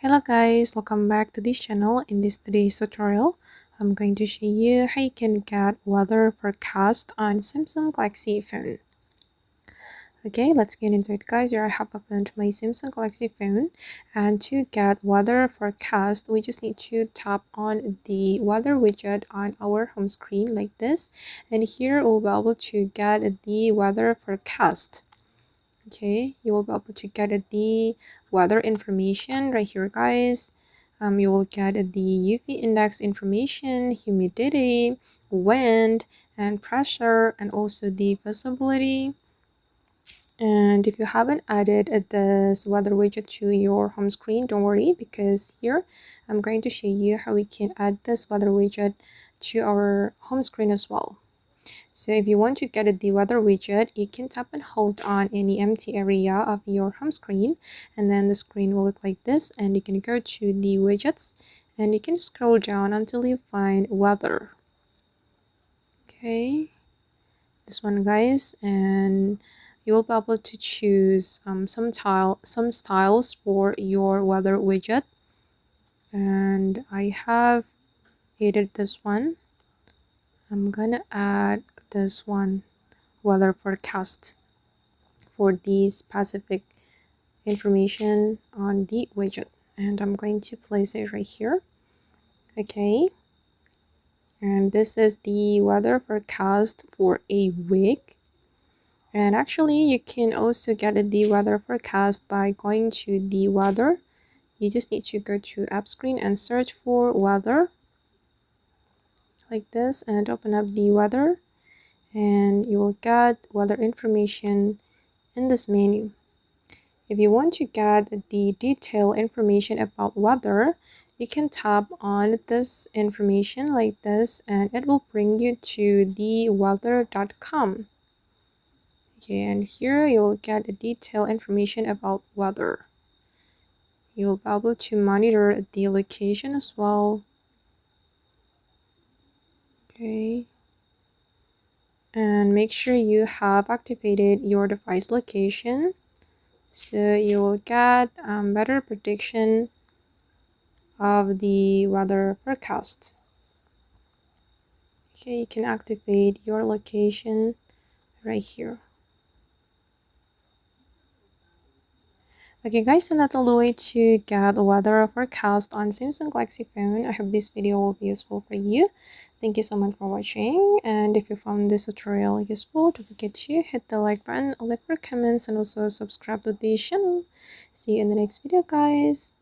Hello guys, welcome back to this channel. In today's tutorial, I'm going to show you how you can get weather forecast on Samsung Galaxy phone. Okay, let's get into it guys. Here I have opened my Samsung Galaxy phone, and to get weather forecast, we just need to tap on the weather widget on our home screen like this, and here we'll be able to get the weather forecast. Okay, you will be able to get the weather information right here guys. You will get the UV index information, humidity, wind, and pressure, and also the visibility. And if you haven't added this weather widget to your home screen, don't worry, because here I'm going to show you how we can add this weather widget to our home screen as well. So if you want to get the weather widget, you can tap and hold on any empty area of your home screen, and then the screen will look like this, and you can go to the widgets and you can scroll down until you find weather. Okay, this one guys, and you will be able to choose some styles for your weather widget, and I have added this one. I'm gonna add this one, weather forecast, for the specific information on the widget, and I'm going to place it right here. Okay, and this is the weather forecast for a week. And actually you can also get the weather forecast by going to the weather. You just need to go to app screen and search for weather like this, and open up the weather, and you will get weather information in this menu. If you want to get the detailed information about weather, you can tap on this information like this, and it will bring you to the weather.com. Okay, and here you will get a detailed information about weather. You'll be able to monitor the location as well. Okay, and make sure you have activated your device location, so you will get better prediction of the weather forecast. Okay, you can activate your location right here. Okay guys, and that's all the way to get the weather forecast on Samsung Galaxy phone. I hope this video will be useful for you. Thank you so much for watching, and if you found this tutorial useful, don't forget to hit the like button, leave your comments, and also subscribe to the channel. See you in the next video guys.